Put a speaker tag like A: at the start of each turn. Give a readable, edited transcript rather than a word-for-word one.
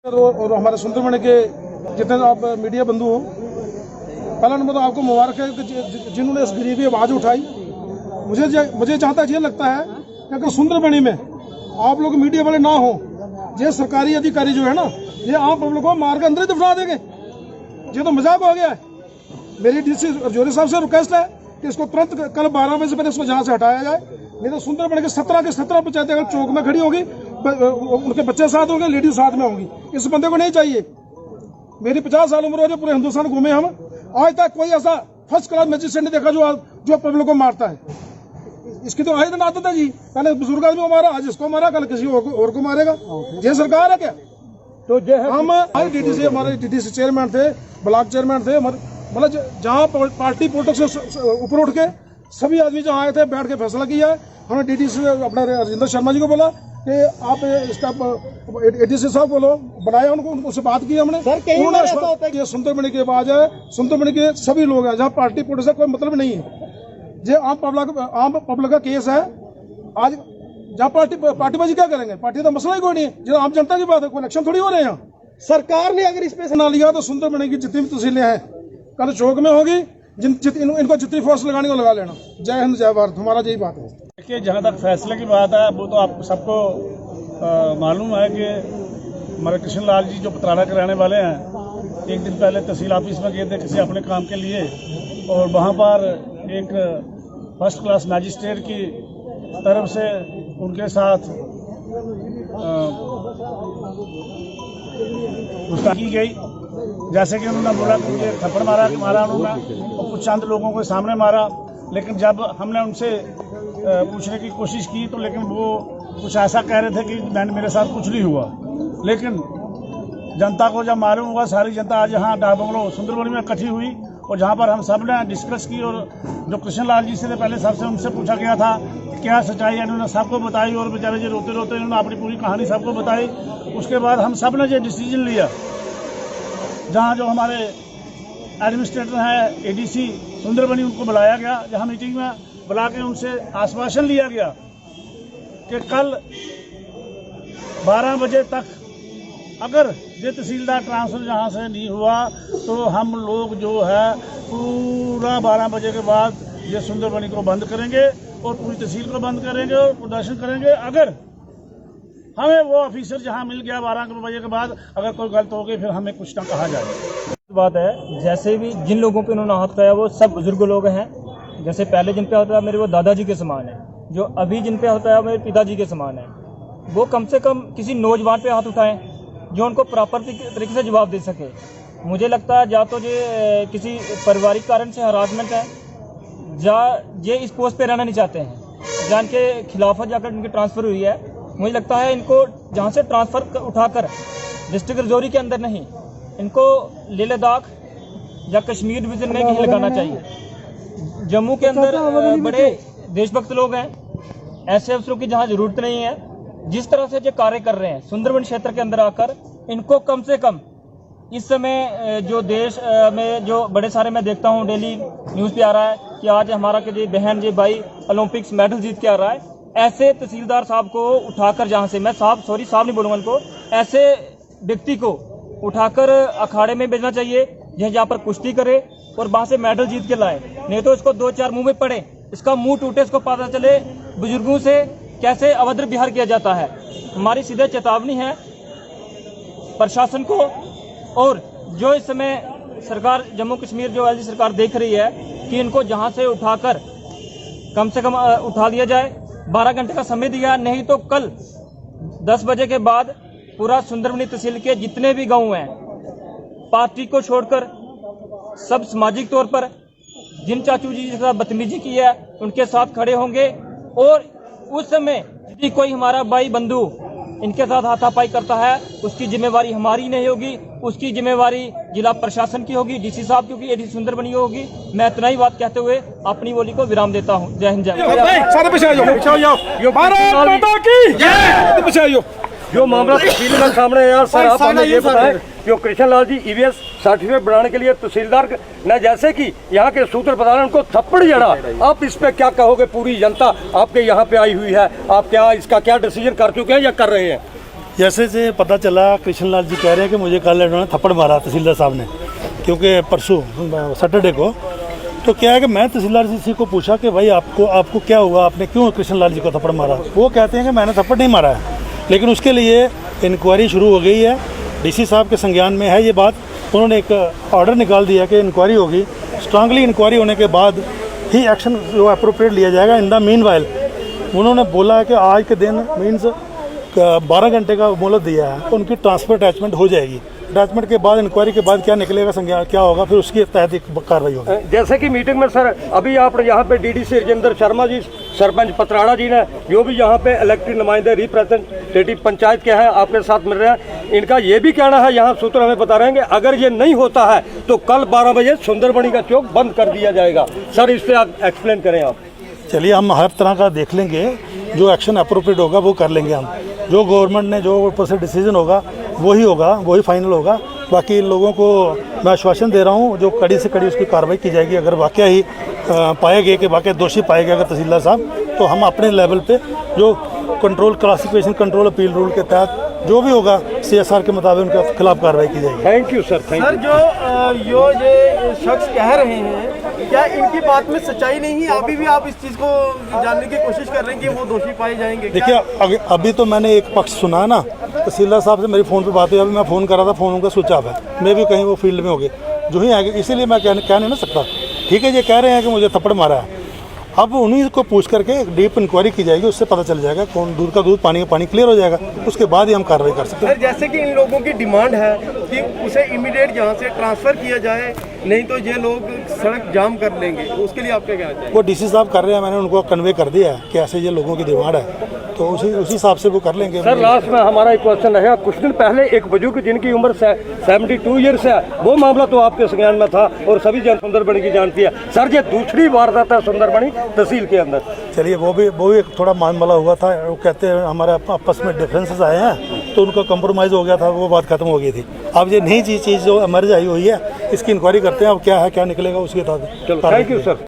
A: और हमारे सुंदरबनी के जितने आप मीडिया बंधु हो, पहला नंबर तो आपको मुबारक है कि जिन्होंने इस गरीबी आवाज़ उठाई। मुझे जहाँ तक ये लगता है कि अगर सुंदरबनी में आप लोग मीडिया वाले ना हो, ये सरकारी अधिकारी जो है ना, ये आम पब्लिक को मार के अंदर ही दफना देंगे। ये तो मजाक हो गया है। मेरी डीसी जोरी साहब से रिक्वेस्ट है कि इसको तुरंत कल 12 बजे से पहले इसको यहाँ से हटाया जाए। नहीं तो सुंदरबनी के 17 पंचायतें अगर चौक में खड़ी होगी, उनके बच्चे साथ होंगे, लेडीज साथ में होंगी। इस बंदे को नहीं चाहिए। मेरी 50 साल उम्र हो रही है, पूरे हिंदुस्तान घूमे हम, आज तक कोई ऐसा फर्स्ट क्लास मजिस्ट्रेट नहीं देखा जो पब्लिक को मारता है। इसकी तो आए दिन आदत है जी, पहले बुजुर्ग आदमी को मारा, आज इसको मारा, कल किसी और को मारेगा। ये सरकार है क्या? तो हम डीडीसी, हमारे डीडीसी चेयरमैन थे, ब्लॉक चेयरमैन थे, मतलब जहाँ पार्टी पॉलिटिक्स से ऊपर उठ के सभी आदमी जहाँ आए थे, बैठ के फैसला किया है। हमने डीडीसी अपना राजेंद्र शर्मा जी को बोला कि आप इसका एडीसी साहब बोलो, बनाया उनको, उनसे बात की हमने। ये सुंदरबनी की आवाज है, सुंदरबनी के सभी लोग हैं, जहाँ पार्टी पॉलिटिक्स का कोई मतलब नहीं है। ये आम पब्लिक का केस है। आज जहाँ पार्टीबाजी क्या करेंगे? पार्टी का मसला ही कोई नहीं है, जो आम जनता की बात है। कोई इलेक्शन थोड़ी हो रहे हैं यहाँ। सरकार ने अगर इस पे ना लिया तो सुंदरबनी की जितनी भी तहसीलें हैं कल चौक में होगी। इनको जितनी फोर्स लगानी को लगा लेना। जय हिंद, जय भारत, हमारा यही बात है।
B: देखिए, जहाँ तक फैसले की बात है, वो तो आप सबको मालूम है कि हमारे कृष्ण लाल जी जो पतराड़ा के रहने वाले हैं, एक दिन पहले तहसील ऑफिस में गए थे किसी अपने काम के लिए, और वहाँ पर एक फर्स्ट क्लास मैजिस्ट्रेट की तरफ से उनके साथ गुस्ताखी की गई। जैसे कि उन्होंने बोला कि मुझे थप्पड़ मारा उन्होंने, और कुछ चंद लोगों के सामने मारा। लेकिन जब हमने उनसे पूछने की कोशिश की तो लेकिन वो कुछ ऐसा कह रहे थे कि मेरे साथ कुछ नहीं हुआ। लेकिन जनता को जब मालूम हुआ, सारी जनता आज यहाँ डाक बंगलो सुंदरबनी में इकट्ठी हुई, और जहाँ पर हम सब ने डिस्कस की, और जो कृष्ण लाल जी से पहले सबसे उनसे पूछा गया था क्या सच्चाई है, उन्होंने सबको बताई, और बेचारे जी रोते रोते उन्होंने अपनी पूरी कहानी सबको बताई। उसके बाद हम सब ने जो डिसीजन लिया, जहाँ जो हमारे एडमिनिस्ट्रेटर हैं, एडीसी सुंदरबनी, उनको बुलाया गया, जहाँ मीटिंग में बुला के उनसे आश्वासन लिया गया कि कल 12 बजे तक अगर ये तहसीलदार ट्रांसफर यहाँ से नहीं हुआ तो हम लोग जो है पूरा 12 बजे के बाद ये सुंदरबनी को बंद करेंगे और पूरी तहसील को बंद करेंगे और प्रदर्शन करेंगे। अगर हमें वो ऑफिसर जहाँ मिल गया 12 बजे के बाद, अगर कोई गलत हो गई, फिर हमें कुछ ना कहा जाए।
C: बात है, जैसे भी जिन लोगों पे उन्होंने हाथ उठाया वो सब बुजुर्ग लोग हैं। जैसे पहले जिन पे हाथ उठाया मेरे वो दादाजी के समान है, जो अभी जिन पे हाथ उठाया मेरे पिताजी के समान है। वो कम से कम किसी नौजवान पे हाथ उठाएं जो उनको प्रॉपर तरीके से जवाब दे सके। मुझे लगता है या तो ये किसी पारिवारिक कारण से हरासमेंट है, या ये इस पोस्ट पे रहना नहीं चाहते हैं, या इनके खिलाफत जाकर इनकी ट्रांसफ़र हुई है। मुझे लगता है इनको जहाँ से ट्रांसफ़र उठाकर डिस्ट्रिक्ट रजौरी के अंदर नहीं, इनको लेह लद्दाख या कश्मीर डिवीज़न में कहीं लगाना चाहिए। जम्मू के अंदर बड़े देशभक्त लोग हैं, ऐसे अफसरों की जहाँ ज़रूरत नहीं है। जिस तरह से जो कार्य कर रहे हैं सुंदरबनी क्षेत्र के अंदर आकर, इनको कम से कम इस समय जो देश में जो बड़े सारे मैं देखता हूँ डेली न्यूज़ पे आ रहा है कि आज हमारा के बहन जी भाई ओलंपिक्स मेडल जीत के आ रहा है, ऐसे तहसीलदार साहब को उठाकर, जहाँ से मैं साहब नहीं बोलूँगा उनको, ऐसे व्यक्ति को उठाकर अखाड़े में भेजना चाहिए जहाँ पर कुश्ती करे और वहाँ से मेडल जीत के लाए। नहीं तो इसको 2-4 मुंह में पड़े, इसका मुंह टूटे, इसको पता चले बुजुर्गों से कैसे अभद्र व्यवहार किया जाता है। हमारी सीधे चेतावनी है प्रशासन को, और जो इस समय सरकार जम्मू कश्मीर जो एलजी सरकार देख रही है कि इनको जहां से उठाकर कम से कम उठा लिया जाए। 12 घंटे का समय दिया, नहीं तो कल 10 बजे के बाद पूरा सुंदरबनी तहसील के जितने भी गांव हैं, पार्टी को छोड़कर सब सामाजिक तौर पर जिन चाचू जी के साथ बदतमीजी की है उनके साथ खड़े होंगे। और उस समय यदि कोई हमारा भाई बंधु इनके साथ हाथापाई करता है, उसकी जिम्मेवारी हमारी नहीं होगी, उसकी जिम्मेवारी जिला प्रशासन की होगी, डीसी साहब की होगी, एडीसी सुंदरबनी होगी। मैं इतना ही बात कहते हुए अपनी बोली को विराम देता हूँ। जय हिंद, जय।
D: जो मामला तहसील का सामने है यार सर, आप हमें ये बताएं, जो कृष्ण लाल जी ईवीएस सर्टिफिकेट बनाने के लिए तहसीलदार ने जैसे कि यहाँ के सूत्र प्रधान उनको थप्पड़ जड़ा, आप इस पे क्या कहोगे? पूरी जनता आपके यहाँ पे आई हुई है, आप क्या इसका क्या डिसीजन कर चुके हैं या कर रहे हैं?
E: जैसे से पता चला कृष्ण लाल जी कह रहे हैं कि मुझे कल इन्होंने थप्पड़ मारा तहसीलदार साहब ने, क्योंकि परसों सैटरडे को। तो क्या है कि मैं तहसीलदार जी को पूछा कि भाई आपको क्या हुआ, आपने क्यों कृष्ण लाल जी को थप्पड़ मारा। वो कहते हैं कि मैंने थप्पड़ नहीं मारा है, लेकिन उसके लिए इंक्वायरी शुरू हो गई है, डीसी साहब के संज्ञान में है ये बात। उन्होंने एक ऑर्डर निकाल दिया कि इंक्वायरी होगी, स्ट्रांगली इंक्वायरी होने के बाद ही एक्शन जो अप्रोप्रिएट लिया जाएगा। इन द मीन वाइल उन्होंने बोला है कि आज के दिन मीन्स 12 घंटे का मोहलत दिया है, तो उनकी ट्रांसफर अटैचमेंट हो जाएगी। अटैचमेंट के बाद इंक्वायरी के बाद क्या निकलेगा, संज्ञान क्या होगा, फिर उसके तहत एक कार्रवाई होगी।
D: जैसे कि मीटिंग में सर अभी आप यहाँ पे डीडीसी राजेंद्र शर्मा जी, सरपंच पतराड़ा जी ने, जो भी यहाँ पे इलेक्टेड नुमाइंदे रिप्रेजेंटेटिव पंचायत के हैं, आपके साथ मिल रहे हैं। इनका ये भी कहना है, यहाँ सूत्र हमें बता रहे हैं कि अगर ये नहीं होता है तो कल 12 बजे सुंदरबनी का चौक बंद कर दिया जाएगा। सर इस पर आप एक्सप्लेन करें आप।
E: चलिए, हम हर तरह का देख लेंगे, जो एक्शन अप्रोप्रिएट होगा वो कर लेंगे हम। जो गवर्नमेंट ने जो ऊपर से डिसीजन होगा वही फाइनल होगा। बाकी इन लोगों को मैं आश्वासन दे रहा हूँ, जो कड़ी से कड़ी उसकी कार्रवाई की जाएगी। अगर वाकया ही पाए गए कि वाकई दोषी पाए गए अगर तहसीलदार साहब, तो हम अपने लेवल पे जो control classification control appeal rule के तहत जो भी होगा CSR के मुताबिक उनके खिलाफ कार्रवाई की जाएगी।
D: Thank you sir, thank you.
F: जो ये शख्स कह रहे हैं, क्या इनकी बात में सच्चाई नहीं है? अभी भी आप इस चीज़ को जानने की कोशिश कर रहे हैं कि वो दोषी पाए जाएंगे?
E: देखिए, अभी तो मैंने एक पक्ष सुना ना, तहसीलदार साहब से मेरी फ़ोन पे बात हुई, अभी मैं फ़ोन कर रहा था, फ़ोन उनका स्विच ऑफ है, मैं भी कहीं वो फील्ड में हो गए जो ही आगे, इसीलिए मैं कह नहीं ना सकता। ठीक है, ये कह रहे हैं कि मुझे थप्पड़ मारा है, अब उन्हीं को पूछ करके एक डीप इंक्वायरी की जाएगी, उससे पता चल जाएगा कौन दूध का दूध पानी का पानी क्लियर हो जाएगा, उसके बाद ही हम कार्रवाई कर सकते हैं।
F: सर, जैसे कि इन लोगों की डिमांड है कि उसे इमीडिएट यहाँ से ट्रांसफ़र किया जाए, नहीं तो ये लोग सड़क जाम कर लेंगे, उसके लिए आपके क्या कहना है?
E: वो डीसी साहब कर रहे हैं, मैंने उनको कन्वे कर दिया है कि ऐसे ये लोगों की डिमांड है, तो उसी हिसाब से वो कर लेंगे।
D: सर लास्ट में हमारा एक क्वेश्चन रहेगा, कुछ दिन पहले एक बुजुर्ग जिनकी उम्र 72 ईयर्स है, वो मामला तो आपके संज्ञान में था और सभी जन सुंदरबनी की जानती है। सर ये दूसरी वारदात है सुंदरबनी तहसील के अंदर।
E: चलिए, वो भी एक थोड़ा मामला हुआ था, वो कहते हैं हमारे आपस में डिफरेंसेस आए हैं, तो उनका कंप्रोमाइज़ हो गया था, वो बात खत्म हो गई थी। अब ये नई चीज़ जो एमर्ज आई हुई है, इसकी इंक्वायरी करते हैं, अब क्या है क्या निकलेगा उसके तहत।
D: चलो, थैंक यू सर।